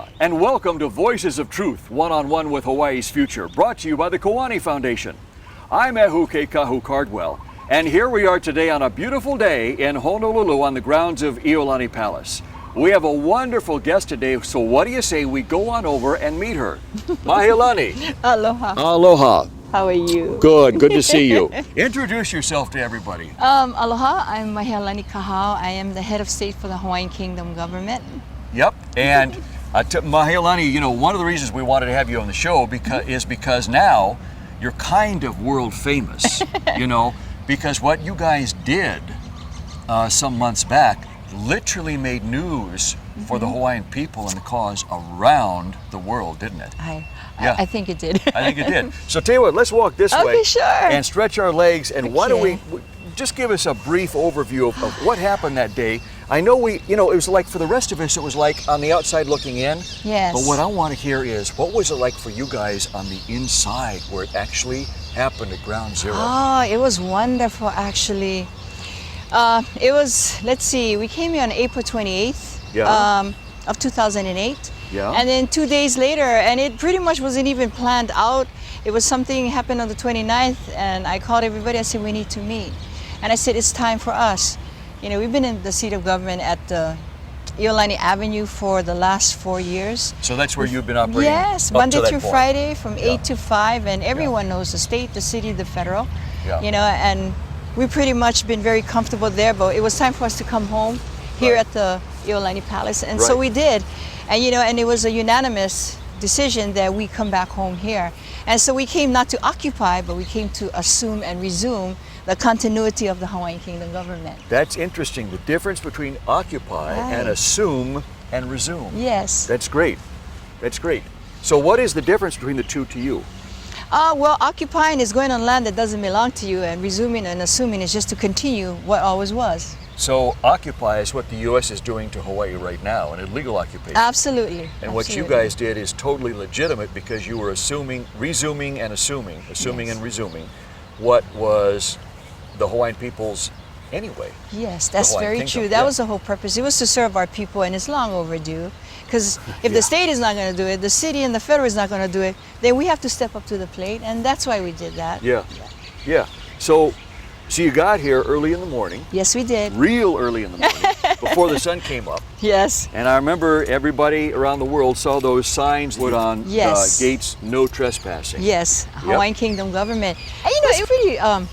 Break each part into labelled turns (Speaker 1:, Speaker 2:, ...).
Speaker 1: Aloha, and welcome to Voices of Truth, one-on-one with Hawaii's future, brought to you by the Kiwani Foundation. I'm Mahealani Kahau Cardwell, and here we are today on a beautiful day in Honolulu on the grounds of Iolani Palace. We have a wonderful guest today, so what do you say we go on over and meet her? Mahealani.
Speaker 2: Aloha.
Speaker 1: Aloha.
Speaker 2: How are you?
Speaker 1: Good to see you. Introduce yourself to everybody.
Speaker 2: Aloha, I'm Mahealani Kahau. I am the head of state for the Hawaiian Kingdom government.
Speaker 1: Yep, and Mahealani, you know, one of the reasons we wanted to have you on the show is because now you're kind of world famous, you know, because what you guys did some months back literally made news for the Hawaiian people and the cause around the world, didn't it?
Speaker 2: I think it did.
Speaker 1: I think it did. So tell you what, let's walk this way.
Speaker 2: Okay, sure.
Speaker 1: And stretch our legs, and why don't
Speaker 2: Okay.
Speaker 1: we just give us a brief overview of what happened that day. I know it was like for the rest of us, it was like on the outside looking in.
Speaker 2: Yes.
Speaker 1: But what I want to hear is, what was it like for you guys on the inside where it actually happened at ground zero?
Speaker 2: Oh, it was wonderful, actually. It was, let's see, we came here on April 28th of 2008.
Speaker 1: Yeah.
Speaker 2: And then 2 days later, and it pretty much wasn't even planned out. It was something happened on the 29th, and I called everybody. I said, we need to meet. And I said, it's time for us. You know, we've been in the seat of government at Iolani Avenue for the last 4 years.
Speaker 1: So that's where you've been operating?
Speaker 2: Yes,
Speaker 1: up
Speaker 2: Monday
Speaker 1: to that
Speaker 2: through
Speaker 1: point.
Speaker 2: Friday from 8 to 5, and everyone knows the state, the city, the federal.
Speaker 1: Yeah.
Speaker 2: You know, and we've pretty much been very comfortable there, but it was time for us to come home here at the Iolani Palace, and so we did. And you know, and it was a unanimous decision that we come back home here. And so we came not to occupy, but we came to assume and resume the continuity of the Hawaiian Kingdom government.
Speaker 1: That's interesting, the difference between occupy and assume and resume.
Speaker 2: Yes.
Speaker 1: That's great. That's great. So what is the difference between the two to you?
Speaker 2: Well, occupying is going on land that doesn't belong to you, and resuming and assuming is just to continue what always was.
Speaker 1: So occupy is what the U.S. is doing to Hawaii right now, an illegal occupation.
Speaker 2: Absolutely.
Speaker 1: And what you guys did is totally legitimate because you were resuming and assuming and resuming what was the Hawaiian people's anyway.
Speaker 2: Yes, that's
Speaker 1: Hawaiian
Speaker 2: very
Speaker 1: Kingdom,
Speaker 2: true. That was the whole purpose. It was to serve our people, and it's long overdue. Because if the state is not going to do it, the city and the federal is not going to do it, then we have to step up to the plate, and that's why we did that.
Speaker 1: Yeah. So you got here early in the morning.
Speaker 2: Yes, we did.
Speaker 1: Real early in the morning, before the sun came up.
Speaker 2: Yes.
Speaker 1: And I remember everybody around the world saw those signs put on gates, no trespassing.
Speaker 2: Yes, Hawaiian Kingdom government. And you know, it's pretty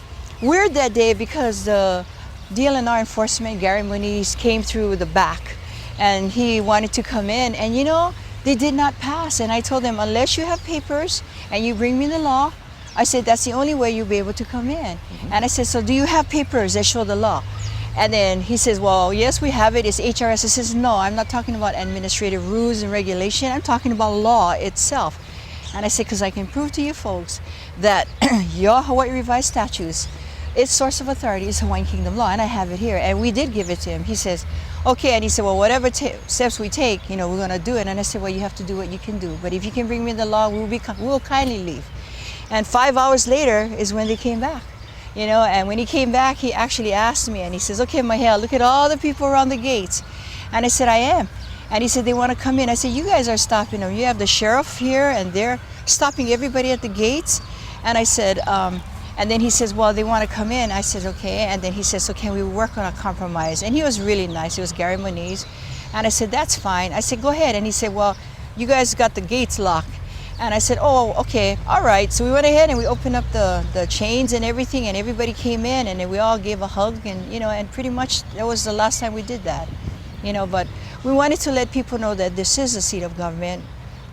Speaker 2: weird that day because the DLNR enforcement, Gary Moniz, came through the back and he wanted to come in, and you know, they did not pass. And I told them, unless you have papers and you bring me the law, I said, that's the only way you'll be able to come in. And I said, so do you have papers that show the law? And then he says, well, yes, we have it. It's HRS. I says, no, I'm not talking about administrative rules and regulation. I'm talking about law itself. And I said, because I can prove to you folks that your Hawaii Revised Statutes, its source of authority is Hawaiian Kingdom law, and I have it here. And we did give it to him. He says, okay. And he said, well, whatever steps we take, you know, we're going to do it. And I said, well, you have to do what you can do. But if you can bring me the law, we'll kindly leave. And 5 hours later is when they came back, you know. And when he came back, he actually asked me, and he says, okay, Mahel, look at all the people around the gates. And I said, I am. And he said, they want to come in. I said, you guys are stopping them. You have the sheriff here, and they're stopping everybody at the gates. And I said, and then he says, well, they want to come in. I said, okay. And then he says, so can we work on a compromise? And he was really nice. It was Gary Moniz. And I said, that's fine. I said, go ahead. And he said, well, you guys got the gates locked. And I said, oh, okay, all right. So we went ahead and we opened up the chains and everything, and everybody came in, and then we all gave a hug, and you know, and pretty much that was the last time we did that, you know. But we wanted to let people know that this is a seat of government,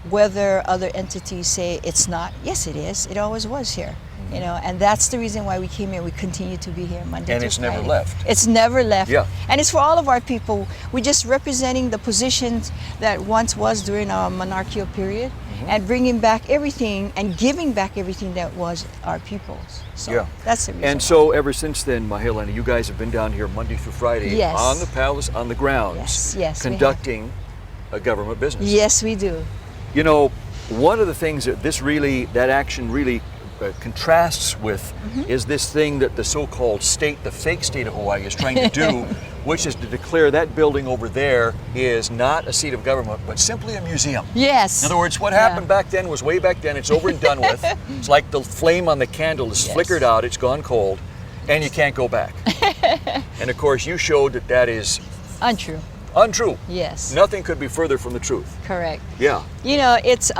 Speaker 2: whether other entities say it's not. Yes, it is. It always was here, you know, and that's the reason why we came here. We continue to be here Monday
Speaker 1: and
Speaker 2: through Friday.
Speaker 1: never left.
Speaker 2: It's never left.
Speaker 1: Yeah.
Speaker 2: And it's for all of our people. We're just representing the positions that once was during our monarchical period, and bringing back everything and giving back everything that was our people's. So that's the reason.
Speaker 1: And so ever since then, Mahealani, you guys have been down here Monday through Friday on the palace, on the grounds, conducting a government business.
Speaker 2: Yes, we do.
Speaker 1: You know, one of the things that that action really contrasts with is this thing that the so-called state, the fake state of Hawaii is trying to do, which is to declare clear, that building over there is not a seat of government, but simply a museum.
Speaker 2: Yes.
Speaker 1: In other words, what happened back then was way back then. It's over and done with. It's like the flame on the candle is flickered out, it's gone cold, and you can't go back. And of course, you showed that that is
Speaker 2: Untrue.
Speaker 1: untrue.
Speaker 2: Yes.
Speaker 1: Nothing could be further from the truth.
Speaker 2: Correct.
Speaker 1: Yeah.
Speaker 2: You know, it's,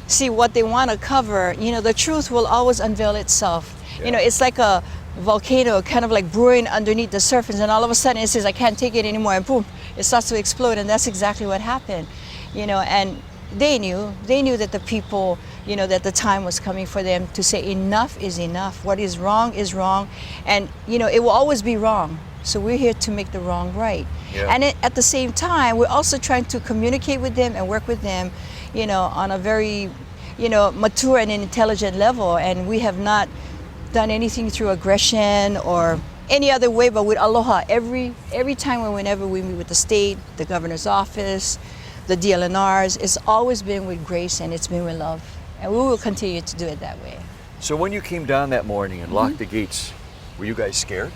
Speaker 2: see, what they want to cover, you know, the truth will always unveil itself.
Speaker 1: Yeah.
Speaker 2: You know, it's like a volcano kind of like brewing underneath the surface, and all of a sudden it says, I can't take it anymore, and boom, it starts to explode, and that's exactly what happened. You know, and they knew that the people, you know, that the time was coming for them to say enough is enough. What is wrong, and, you know, it will always be wrong. So we're here to make the wrong right.
Speaker 1: Yeah.
Speaker 2: And at the same time, we're also trying to communicate with them and work with them, you know, on a very, you know, mature and intelligent level. And we have not done anything through aggression or any other way, but with Aloha. Every time or whenever we meet with the state, the governor's office, the DLNRs, it's always been with grace and it's been with love. And we will continue to do it that way.
Speaker 1: So when you came down that morning and locked the gates, were you guys scared?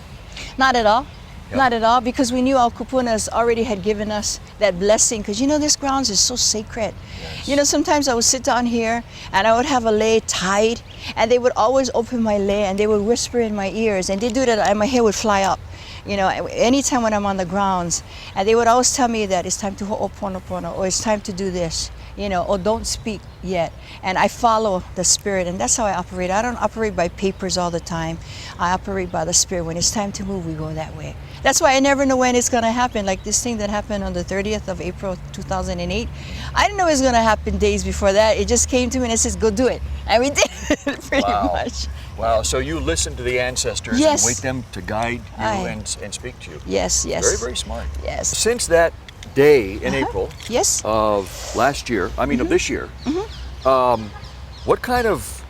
Speaker 2: Not at all.
Speaker 1: Yeah.
Speaker 2: Not at all, because we knew our kupunas already had given us that blessing, because you know, this grounds is so sacred.
Speaker 1: Yes.
Speaker 2: You know, sometimes I would sit down here and I would have a lei tied, and they would always open my lei and they would whisper in my ears, and they do that and my hair would fly up. You know, anytime when I'm on the grounds, and they would always tell me that it's time to ho'oponopono, or it's time to do this, you know, or don't speak yet. And I follow the spirit, and that's how I operate. I don't operate by papers all the time. I operate by the spirit. When it's time to move, we go that way. That's why I never know when it's going to happen. Like this thing that happened on the 30th of April 2008. I didn't know it was going to happen days before that. It just came to me and it says, go do it. And we did it pretty much.
Speaker 1: Wow, so you listen to the ancestors
Speaker 2: Yes.
Speaker 1: and wait them to guide you
Speaker 2: Aye.
Speaker 1: and speak to you.
Speaker 2: Yes, yes.
Speaker 1: Very, very smart.
Speaker 2: Yes.
Speaker 1: Since that day in April
Speaker 2: Yes.
Speaker 1: of last year, I mean of this year, what kind of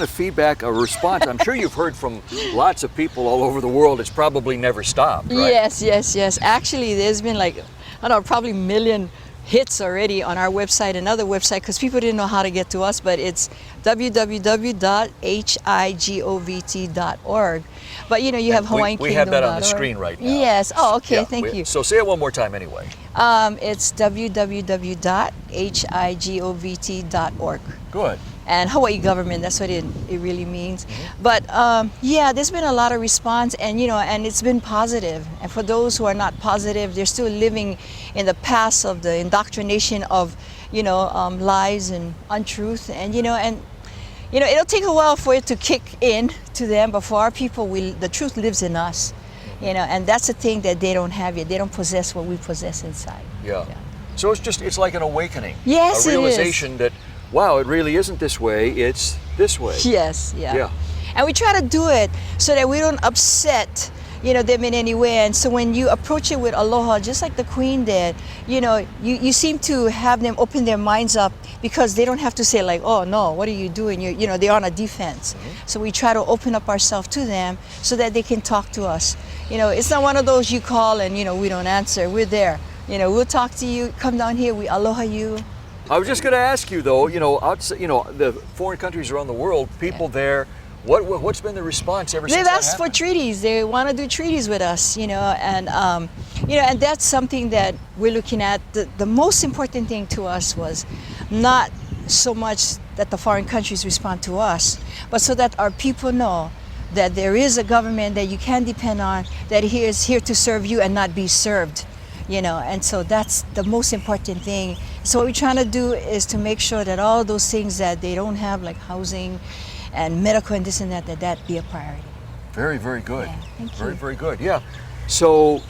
Speaker 1: feedback or response? I'm sure you've heard from lots of people all over the world. It's probably never stopped, right?
Speaker 2: Yes, yes, yes. Actually, there's been like, I don't know, probably a million hits already on our website and other website, because people didn't know how to get to us, but it's www.higovt.org. But you know, you have Hawaiian
Speaker 1: We have that on the
Speaker 2: Kingdom.org.
Speaker 1: screen right now.
Speaker 2: Yes. Oh, okay.
Speaker 1: Yeah,
Speaker 2: Thank you.
Speaker 1: So say it one more time anyway.
Speaker 2: It's www.higovt.org.
Speaker 1: Good.
Speaker 2: And Hawaii government, that's what it really means. But yeah, there's been a lot of response, and you know, and it's been positive. And for those who are not positive, they're still living in the past of the indoctrination of, you know, lies and untruth. And you know, it'll take a while for it to kick in to them, but for our people, the truth lives in us. You know, and that's the thing that they don't have yet. They don't possess what we possess inside.
Speaker 1: Yeah. So it's like an awakening.
Speaker 2: Yes,
Speaker 1: a
Speaker 2: it is.
Speaker 1: realization that, wow, it really isn't this way, it's this way.
Speaker 2: Yes, yeah.
Speaker 1: Yeah.
Speaker 2: And we try to do it so that we don't upset, you know, them in any way. And so when you approach it with aloha, just like the Queen did, you know, you seem to have them open their minds up, because they don't have to say like, oh no, what are you doing? You know, they're on a defense. So we try to open up ourselves to them so that they can talk to us. You know, it's not one of those you call and, you know, we don't answer. We're there. You know, we'll talk to you, come down here, we aloha you.
Speaker 1: I was just going to ask you though, you know, outside, you know, the foreign countries around the world, people there, what's been the response ever since
Speaker 2: They've
Speaker 1: that
Speaker 2: asked for
Speaker 1: happened?
Speaker 2: treaties. They want to do treaties with us, you know, and you know, and that's something that we're looking at. The most important thing to us was not so much that the foreign countries respond to us, but so that our people know that there is a government that you can depend on, that he is here to serve you and not be served, you know. And so that's the most important thing. So what we're trying to do is to make sure that all those things that they don't have, like housing and medical and this and that be a priority.
Speaker 1: Very, very good.
Speaker 2: Yeah, thank
Speaker 1: Very,
Speaker 2: you.
Speaker 1: very good. Yeah. So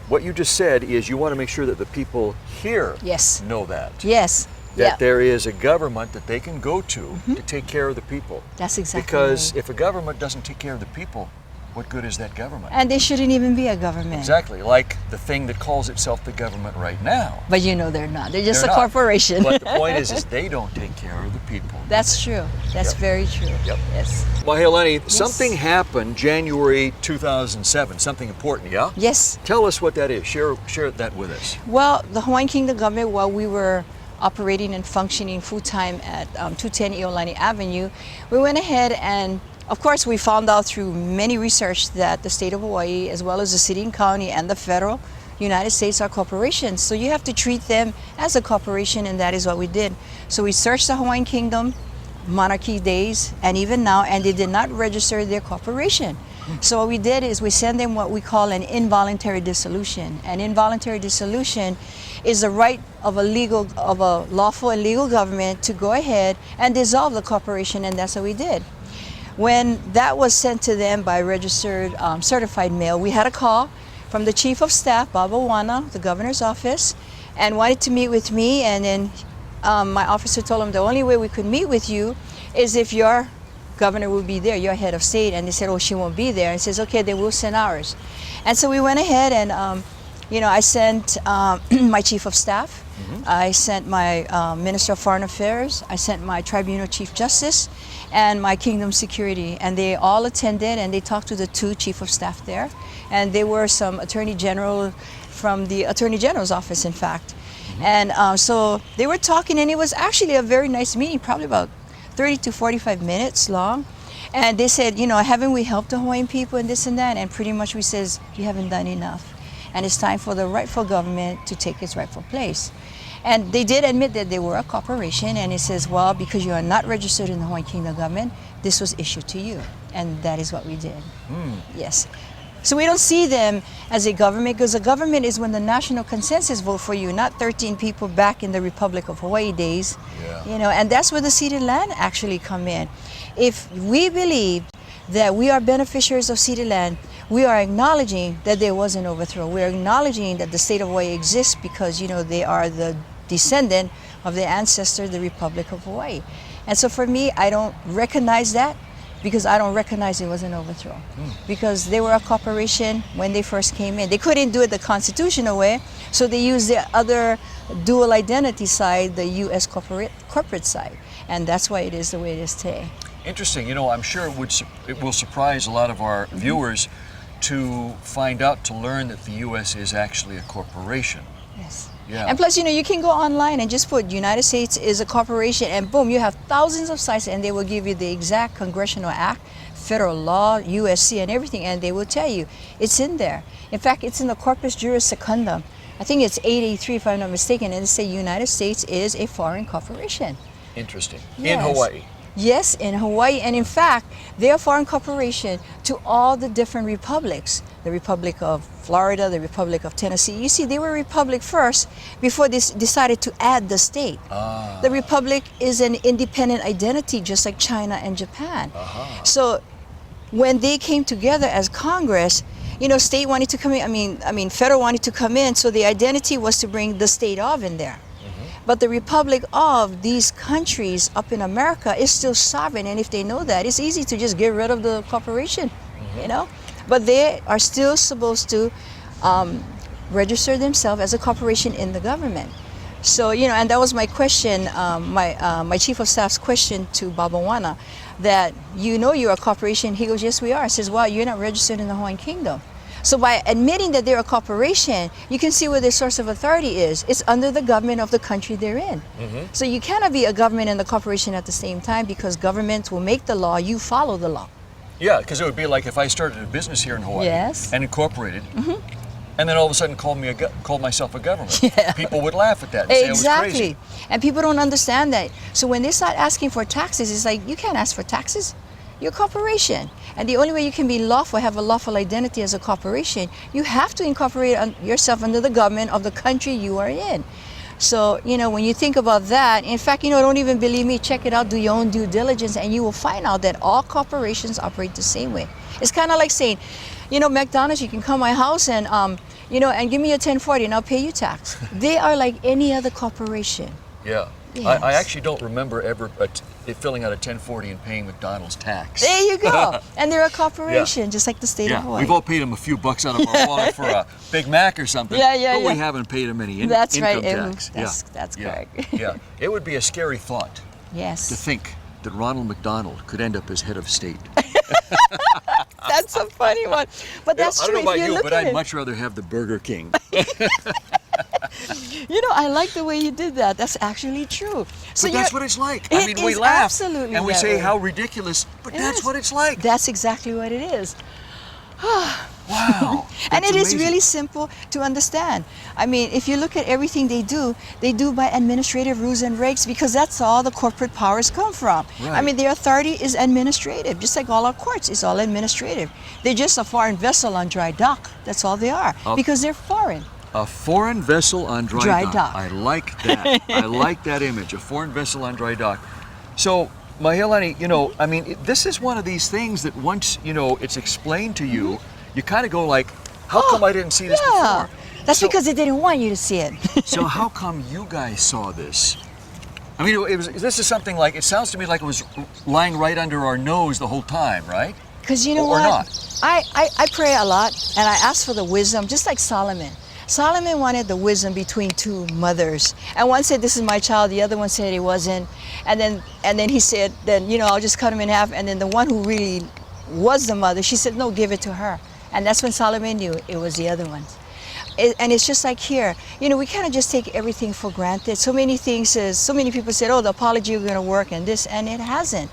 Speaker 1: what you just said is you want to make sure that the people here
Speaker 2: Yes.
Speaker 1: know that.
Speaker 2: Yes.
Speaker 1: That
Speaker 2: Yeah.
Speaker 1: there is a government that they can go to take care of the people.
Speaker 2: That's exactly
Speaker 1: Because
Speaker 2: right.
Speaker 1: if a government doesn't take care of the people, what good is that government?
Speaker 2: And they shouldn't even be a government.
Speaker 1: Exactly, like the thing that calls itself the government right now.
Speaker 2: But you know they're not. They're just
Speaker 1: They're
Speaker 2: a
Speaker 1: not.
Speaker 2: corporation.
Speaker 1: But the point is they don't take care of the people.
Speaker 2: That's true. That's
Speaker 1: Yep.
Speaker 2: very true.
Speaker 1: Yep.
Speaker 2: Yes.
Speaker 1: Mahealani, something happened January 2007, something important, yeah?
Speaker 2: Yes.
Speaker 1: Tell us what that is. Share that with us.
Speaker 2: Well, the Hawaiian Kingdom government, while we were operating and functioning full-time at 210 Iolani Avenue, we went ahead and of course, we found out through many research that the state of Hawaii, as well as the city and county and the federal United States, are corporations. So you have to treat them as a corporation, and that is what we did. So we searched the Hawaiian Kingdom, monarchy days, and even now, and they did not register their corporation. So what we did is we send them what we call an involuntary dissolution. An involuntary dissolution is the right of a lawful and legal government to go ahead and dissolve the corporation, and that's what we did. When that was sent to them by registered certified mail, we had a call from the Chief of Staff, Bob Awana, the governor's office, and wanted to meet with me. And then my officer told him the only way we could meet with you is if your governor will be there, your head of state. And they said, oh, she won't be there. And he says, okay, then we'll send ours. And so we went ahead and, I sent my Chief of Staff. I sent my Minister of Foreign Affairs. I sent my Tribunal Chief Justice and my Kingdom Security. And they all attended, and they talked to the two Chief of Staff there. And there were some Attorney General from the Attorney General's office, in fact. And so they were talking, and it was actually a very nice meeting, probably about 30 to 45 minutes long. And they said, haven't we helped the Hawaiian people and this and that? And pretty much we says, you haven't done enough. And it's time for the rightful government to take its rightful place. And they did admit that they were a corporation, and it says, well, because you are not registered in the Hawaiian Kingdom government, this was issued to you. And that is what we did. Yes. So we don't see them as a government, because a government is when the national consensus vote for you, not 13 people back in the Republic of Hawaii days. And that's where the ceded land actually come in. If we believe that we are beneficiaries of ceded land, we are acknowledging that there was an overthrow. We are acknowledging that the state of Hawaii exists because, they are the descendant of their ancestor, the Republic of Hawaii. And so for me, I don't recognize that, because I don't recognize it was an overthrow. Because they were a corporation when they first came in. They couldn't do it the constitutional way, so they used the other dual identity side, the U.S. corporate side. And that's why it is the way it is today.
Speaker 1: Interesting. I'm sure it will surprise a lot of our viewers to find out, to learn that the U.S. is actually a corporation.
Speaker 2: Yes.
Speaker 1: Yeah.
Speaker 2: And plus, you can go online and just put United States is a corporation, and boom, you have thousands of sites, and they will give you the exact congressional act, federal law, USC, and everything, and they will tell you it's in there. In fact, it's in the Corpus Juris Secundum. I think it's 883, if I'm not mistaken, and it says United States is a foreign corporation.
Speaker 1: Interesting.
Speaker 2: Yes.
Speaker 1: In Hawaii.
Speaker 2: Yes, in Hawaii, and in fact, they're a foreign corporation to all the different republics. The Republic of Florida, the Republic of Tennessee. You see, they were a republic first before they decided to add the state. The republic is an independent identity, just like China and Japan. So when they came together as Congress, state wanted to come in, federal wanted to come in, so the identity was to bring the state of in there. But the republic of these countries up in America is still sovereign, and if they know that, it's easy to just get rid of the corporation, But they are still supposed to register themselves as a corporation in the government. So, and that was my question, my Chief of Staff's question to Bob Awana, that you're a corporation. He goes, yes, we are. I says, well, you're not registered in the Hawaiian Kingdom. So by admitting that they're a corporation, you can see where their source of authority is. It's under the government of the country they're in. So you cannot be a government and a corporation at the same time, because governments will make the law, you follow the law.
Speaker 1: Yeah, because it would be like if I started a business here in Hawaii and incorporated, and then all of a sudden called myself a government. People would laugh at that and say I was crazy.
Speaker 2: And people don't understand that. So when they start asking for taxes, it's like, you can't ask for taxes. You're a corporation. And the only way you can be lawful, have a lawful identity as a corporation, you have to incorporate yourself under the government of the country you are in. So, when you think about that, in fact, don't even believe me, check it out, do your own due diligence, and you will find out that all corporations operate the same way. It's kind of like saying, McDonald's, you can come to my house and, and give me a 1040 and I'll pay you tax. They are like any other corporation.
Speaker 1: Yeah.
Speaker 2: Yes.
Speaker 1: I actually don't remember ever filling out a 1040 and paying McDonald's tax.
Speaker 2: There you go. And they're a corporation, just like the state of Hawaii.
Speaker 1: We've all paid them a few bucks out of our wallet for a Big Mac or something. But we haven't paid them any income tax.
Speaker 2: That's correct.
Speaker 1: Yeah. It would be a scary thought.
Speaker 2: Yes.
Speaker 1: To think that Ronald McDonald could end up as head of state.
Speaker 2: That's a funny one. But that's
Speaker 1: I
Speaker 2: true.
Speaker 1: don't know about
Speaker 2: if
Speaker 1: you, but I'd
Speaker 2: at
Speaker 1: much rather have the Burger King.
Speaker 2: You know, I like the way you did that. That's actually true. So
Speaker 1: But that's what it's like.
Speaker 2: It
Speaker 1: I mean, we
Speaker 2: is
Speaker 1: laugh
Speaker 2: absolutely
Speaker 1: and we
Speaker 2: that
Speaker 1: say
Speaker 2: way.
Speaker 1: how ridiculous, but that's
Speaker 2: Yes.
Speaker 1: what it's like.
Speaker 2: That's exactly what it is.
Speaker 1: Wow.
Speaker 2: And
Speaker 1: That's
Speaker 2: it is
Speaker 1: amazing.
Speaker 2: really simple to understand. I mean, if you look at everything they do by administrative rules and regs because that's all the corporate powers come from. I
Speaker 1: Right.
Speaker 2: mean, their authority is administrative, just like all our courts is all administrative. They're just a foreign vessel on dry dock. That's all they are because they're foreign.
Speaker 1: A foreign vessel on dry,
Speaker 2: Dry dock.
Speaker 1: I like that. I like that image. A foreign vessel on dry dock. So, Mahealani, you know, I mean, this is one of these things that once, you know, it's explained to you, you kind of go like, how come I didn't see this
Speaker 2: Yeah.
Speaker 1: before?
Speaker 2: That's
Speaker 1: So-
Speaker 2: because they didn't want you to see it.
Speaker 1: So how come you guys saw this? I mean, this is something like, it sounds to me like it was lying right under our nose the whole time, right?
Speaker 2: Because you know
Speaker 1: Or
Speaker 2: what?
Speaker 1: not.
Speaker 2: I pray a lot and I ask for the wisdom, just like Solomon. Solomon wanted the wisdom between two mothers. And one said, this is my child. The other one said it wasn't. And then he said, then, you know, I'll just cut him in half. And then the one who really was the mother, she said, no, give it to her. And that's when Solomon knew it was the other ones. And it's just like here, you know, we kind of just take everything for granted. So many things, so many people said, oh, the apology is going to work and this, and it hasn't.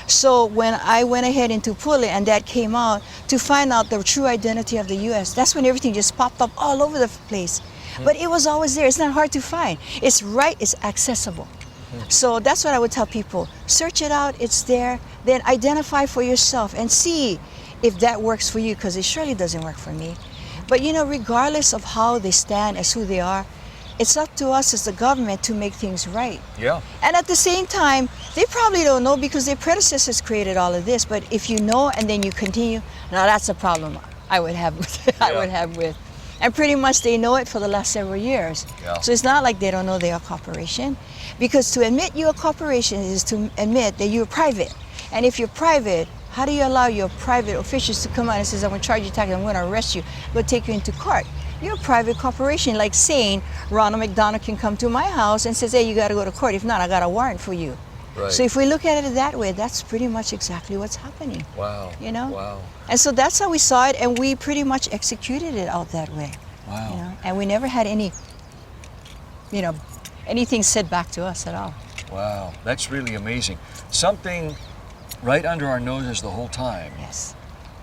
Speaker 2: So when I went ahead into pull it and that came out to find out the true identity of the U.S., that's when everything just popped up all over the place. But it was always there. It's not hard to find. It's right, it's accessible. So that's what I would tell people. Search it out, it's there. Then identify for yourself and see if that works for you, because it surely doesn't work for me. But you know, regardless of how they stand as who they are, it's up to us as the government to make things right.
Speaker 1: Yeah.
Speaker 2: And at the same time, they probably don't know because their predecessors created all of this. But if you know and then you continue, now that's a problem I would have with, I would have with. And pretty much they know it for the last several years.
Speaker 1: Yeah.
Speaker 2: So it's not like they don't know they're a corporation. Because to admit you're a corporation is to admit that you're private. And if you're private, how do you allow your private officials to come out and say, I'm going to charge you tax, I'm going to arrest you, go take you into court? You're a private corporation, like saying Ronald McDonald can come to my house and says, hey, you got to go to court. If not, I got a warrant for you.
Speaker 1: Right.
Speaker 2: So if we look at it that way, that's pretty much exactly what's happening.
Speaker 1: Wow.
Speaker 2: You know?
Speaker 1: Wow.
Speaker 2: And so that's how we saw it, and we pretty much executed it out that way.
Speaker 1: Wow.
Speaker 2: You know? And we never had any, you know, anything said back to us at all.
Speaker 1: Wow. That's really amazing. Something right under our noses the whole time
Speaker 2: Yes.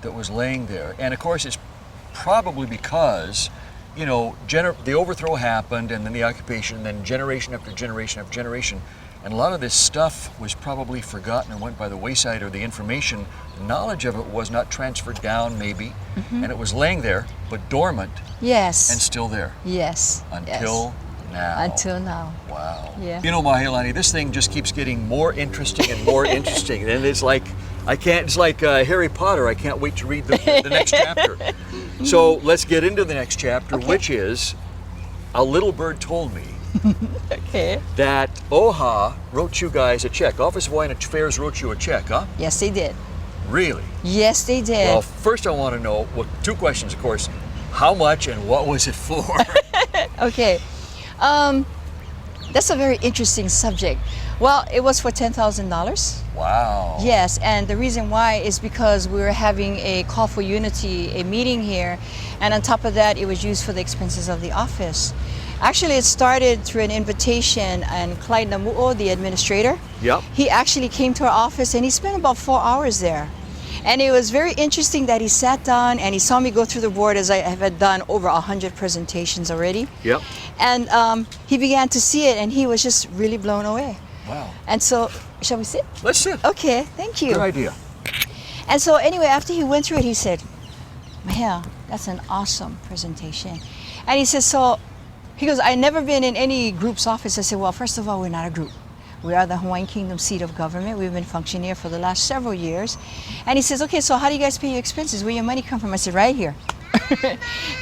Speaker 1: that was laying there. And of course, it's probably because, you know, the overthrow happened and then the occupation, and then generation after generation after generation. And a lot of this stuff was probably forgotten and went by the wayside, or the information, knowledge of it was not transferred down maybe, and it was laying there, but dormant
Speaker 2: Yes.
Speaker 1: and still there
Speaker 2: Yes.
Speaker 1: until now.
Speaker 2: Until now.
Speaker 1: Wow.
Speaker 2: Yeah.
Speaker 1: You know, Mahealani, this thing just keeps getting more interesting and more interesting. And it's like, it's like Harry Potter. I can't wait to read the next chapter. So let's get into the next chapter, which is, a little bird told me
Speaker 2: Okay.
Speaker 1: that Omaha wrote you guys a check. Office of Hawaiian Affairs wrote you a check, huh?
Speaker 2: Yes, they did.
Speaker 1: Really?
Speaker 2: Yes, they did.
Speaker 1: Well, first I want to know, well, two questions, of course. How much and what was it for?
Speaker 2: Okay. That's a very interesting subject. Well, it was for $10,000.
Speaker 1: Wow.
Speaker 2: Yes, and the reason why is because we were having a call for unity, a meeting here, and on top of that, it was used for the expenses of the office. Actually, it started through an invitation, and Clyde Namu'o, the administrator,
Speaker 1: Yep.
Speaker 2: he actually came to our office and he spent about 4 hours there. And it was very interesting that he sat down and he saw me go through the board, as I have done over 100 presentations already.
Speaker 1: Yep.
Speaker 2: And he began to see it and he was just really blown away.
Speaker 1: Wow.
Speaker 2: And so, shall we sit?
Speaker 1: Let's sit.
Speaker 2: Okay, thank you.
Speaker 1: Good idea.
Speaker 2: And so anyway, after he went through it, he said, Mahel, that's an awesome presentation. And he says, he goes, I've never been in any group's office. I said, well, first of all, we're not a group. We are the Hawaiian Kingdom seat of government. We've been functioning here for the last several years. And he says, okay, so how do you guys pay your expenses? Where your money come from? I said, right here.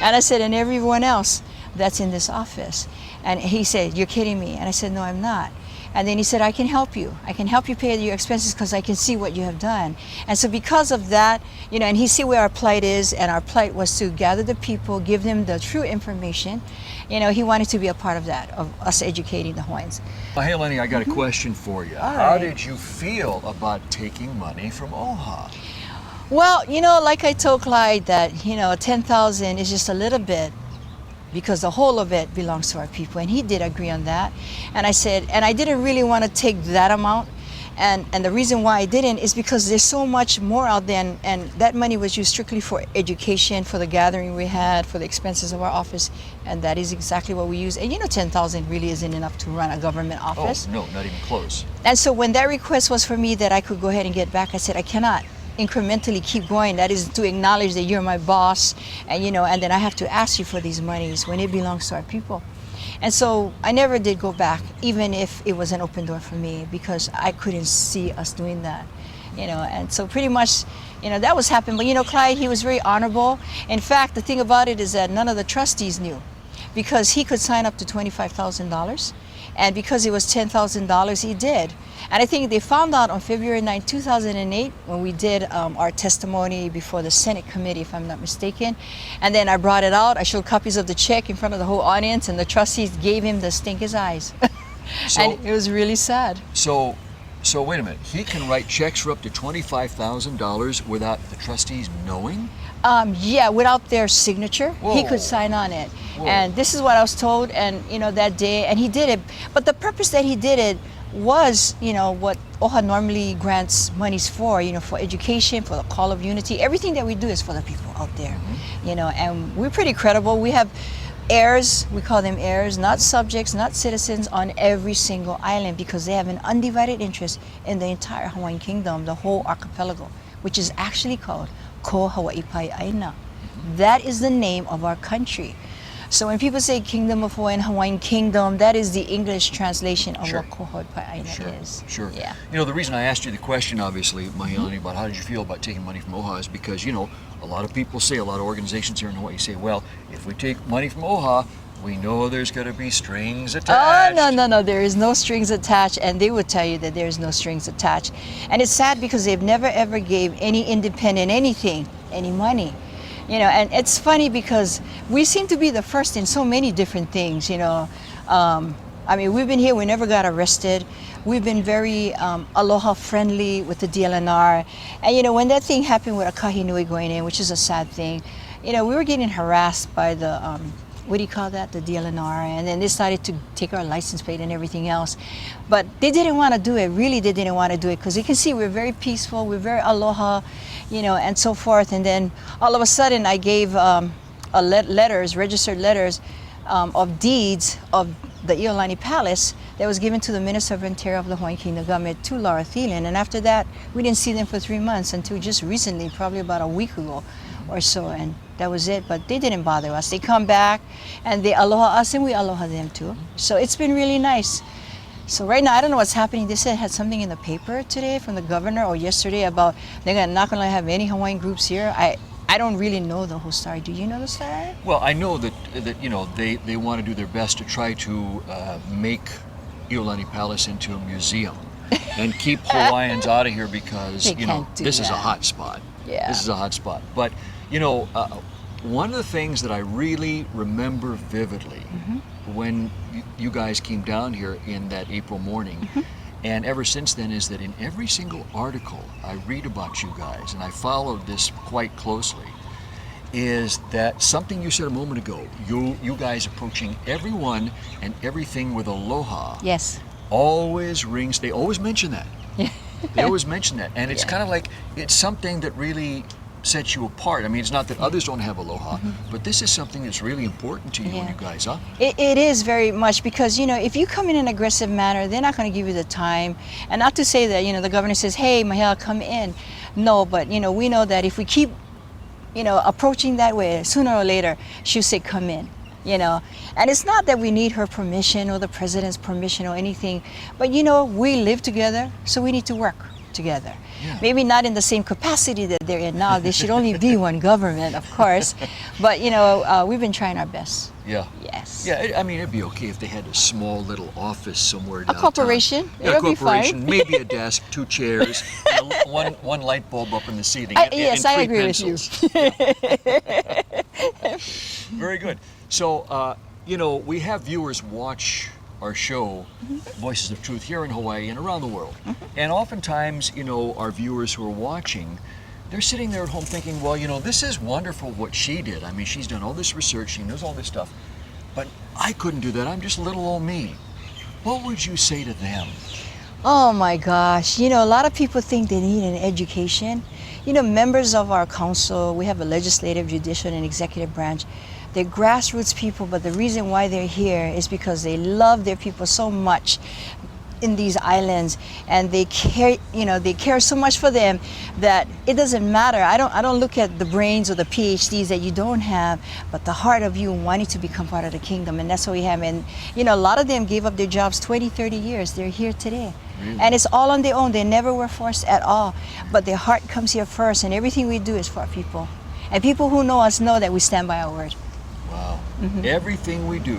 Speaker 2: And I said, and everyone else that's in this office. And he said, you're kidding me. And I said, no, I'm not. And then he said, I can help you. I can help you pay your expenses because I can see what you have done. And so because of that, you know, and he see where our plight is, and our plight was to gather the people, give them the true information. You know, he wanted to be a part of that, of us educating the Hawaiians.
Speaker 1: Mahealani, I got a question for you.
Speaker 2: All
Speaker 1: How
Speaker 2: right.
Speaker 1: did you feel about taking money from Omaha?
Speaker 2: Well, you know, like I told Clyde that, you know, 10,000 is just a little bit. because the whole of it belongs to our people. And he did agree on that. And I said, and I didn't really want to take that amount. And the reason why I didn't is because there's so much more out there, and that money was used strictly for education, for the gathering we had, for the expenses of our office, and that is exactly what we use. And you know, 10,000 really isn't enough to run a government office.
Speaker 1: Oh, no, not even close.
Speaker 2: And so when that request was for me that I could go ahead and get back, I said, I cannot incrementally keep going. That is to acknowledge that you're my boss, and you know, and then I have to ask you for these monies when it belongs to our people. And so I never did go back, even if it was an open door for me, because I couldn't see us doing that, you know. And so pretty much, you know, that was happening. But you know, Clyde, he was very honorable. In fact, the thing about it is that none of the trustees knew, because he could sign up to $25,000, and because it was $10,000, he did. And I think they found out on February 9, 2008, when we did our testimony before the Senate committee, if I'm not mistaken. And then I brought it out. I showed copies of the check in front of the whole audience, and the trustees gave him the stinkest eyes.
Speaker 1: So,
Speaker 2: and it was really sad.
Speaker 1: So wait a minute. He can write checks for up to $25,000 without the trustees knowing?
Speaker 2: Yeah, without their signature,
Speaker 1: Whoa.
Speaker 2: he could sign on it.
Speaker 1: Whoa.
Speaker 2: And this is what I was told, and you know, that day, and he did it. But the purpose that he did it was, you know, what OHA normally grants monies for, you know, for education, for the call of unity. Everything that we do is for the people out there, you know, and we're pretty credible. We have heirs, we call them heirs, not subjects, not citizens, on every single island, because they have an undivided interest in the entire Hawaiian Kingdom, the whole archipelago, which is actually called Ko Hawaii Aina. That is the name of our country. So when people say Kingdom of Hawaii and Hawaiian Kingdom, that is the English translation of what Ko Hawaii Aina is.
Speaker 1: Sure.
Speaker 2: Yeah.
Speaker 1: You know, the reason I asked you the question, obviously, Mahealani, about how did you feel about taking money from OHA is because, you know, a lot of people say, a lot of organizations here in Hawaii say, well, if we take money from OHA, we know there's going to be strings attached.
Speaker 2: Oh, no, there is no strings attached, and they would tell you that there's no strings attached. And it's sad because they've never ever gave any independent anything, any money. You know, and it's funny because we seem to be the first in so many different things, you know. I mean, we've been here, we never got arrested. We've been very Aloha friendly with the DLNR. And, you know, when that thing happened with a Kahinui going in, which is a sad thing, you know, we were getting harassed by the, what do you call that, the DLNR, and then they started to take our license plate and everything else. But they didn't want to do it, really they didn't want to do it, because you can see we're very peaceful, we're very Aloha, you know, and so forth. And then all of a sudden I gave letters, registered letters of deeds of the Iolani Palace that was given to the Minister of Interior of the Hawaiian Kingdom government to Laura Thielen. And after that, we didn't see them for 3 months until just recently, probably about a week ago or so, and that was it. But they didn't bother us. They come back and they aloha us and we aloha them too. So it's been really nice. So right now, I don't know what's happening. They said had something in the paper today from the governor or yesterday about they're not going to have any Hawaiian groups here. I don't really know the whole story. Do you know the story?
Speaker 1: Well, I know that you know, they want to do their best to try to make Iolani Palace into a museum and keep Hawaiians out of here because, you know, this is a hot spot.
Speaker 2: Yeah.
Speaker 1: This is a hot spot. But, you know, one of the things that I really remember vividly when you guys came down here in that April morning, and ever since then, is that in every single article I read about you guys, and I followed this quite closely, is that something you said a moment ago, you guys approaching everyone and everything with aloha.
Speaker 2: Yes.
Speaker 1: Always rings, they always mention that.
Speaker 2: Yeah.
Speaker 1: They always mention that. And it's kind of like, it's something that really sets you apart. I mean, it's not that others don't have aloha, but this is something that's really important to you and you guys, huh?
Speaker 2: It is very much, because, you know, if you come in an aggressive manner, they're not going to give you the time. And not to say that, you know, the governor says, hey, Mahela, come in. No, but, you know, we know that if we keep, you know, approaching that way, sooner or later, she'll say, come in. You know, and it's not that we need her permission or the president's permission or anything, but you know, we live together, so we need to work together. Yeah. Maybe not in the same capacity that they're in now. There should only be one government, of course, but you know, we've been trying our best.
Speaker 1: Yeah.
Speaker 2: Yes.
Speaker 1: Yeah, I mean, it'd be okay if they had a small little office somewhere downtown.
Speaker 2: A corporation.
Speaker 1: Yeah,
Speaker 2: It'll
Speaker 1: a corporation.
Speaker 2: Be fine.
Speaker 1: Maybe a desk, 2 chairs, and one light bulb up in the ceiling.
Speaker 2: Yes,
Speaker 1: and
Speaker 2: I
Speaker 1: 3
Speaker 2: agree
Speaker 1: pencils.
Speaker 2: with you.
Speaker 1: Very good. So, you know, we have viewers watch our show, Voices of Truth, here in Hawaii and around the world. And oftentimes, you know, our viewers who are watching, they're sitting there at home thinking, well, you know, this is wonderful what she did. I mean, she's done all this research, she knows all this stuff. I couldn't do that. I'm just little old me. What would you say to them?
Speaker 2: Oh my gosh, a lot of people think they need an education. Members of our council, we have a legislative, judicial, and executive branch. They're grassroots people, but the reason why they're here is because they love their people so much in these islands, and they care so much for them that it doesn't matter. I don't look at the brains or the PhDs that you don't have, but the heart of you wanting to become part of the kingdom, and that's what we have. And a lot of them gave up their jobs 20, 30 years. They're here today.
Speaker 1: Really?
Speaker 2: And it's all on their own. They never were forced at all, but their heart comes here first, and everything we do is for our people. And people who know us know that we stand by our word.
Speaker 1: Wow. Everything we do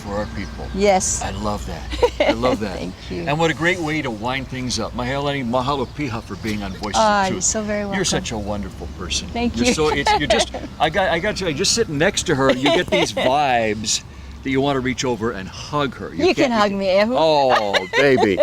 Speaker 1: for our people.
Speaker 2: Yes.
Speaker 1: I love that. I love that.
Speaker 2: Thank you.
Speaker 1: And what a great way to wind things up. Mahealani, mahalo piha for being on Voices of Truth.
Speaker 2: You're so very welcome.
Speaker 1: You're such a wonderful person.
Speaker 2: Thank
Speaker 1: You're
Speaker 2: you.
Speaker 1: You're just, I got you, just sitting next to her, you get these vibes that you want to reach over and hug her.
Speaker 2: You can hug me, Ehu.
Speaker 1: Oh, baby.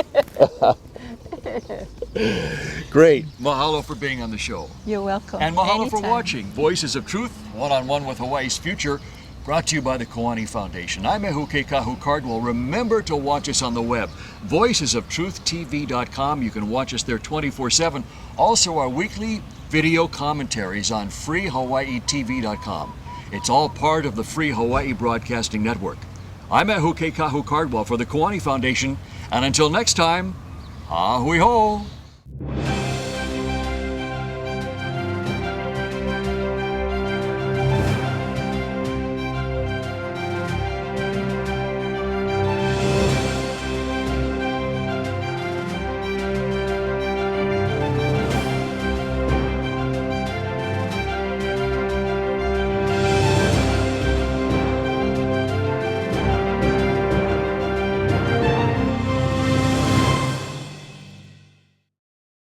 Speaker 1: Great. Mahalo for being on the show.
Speaker 2: You're welcome.
Speaker 1: And mahalo for
Speaker 2: Anytime.
Speaker 1: watching Voices of Truth, one-on-one with Hawaii's future, brought to you by the Kewanee Foundation. I'm Mahealani Kahau Cardwell. Remember to watch us on the web, voicesoftruthtv.com. You can watch us there 24/7. Also, our weekly video commentaries on freehawaiitv.com. It's all part of the Free Hawaii Broadcasting Network. I'm Mahealani Kahau Cardwell for the Kewanee Foundation, and until next time, ahui ho!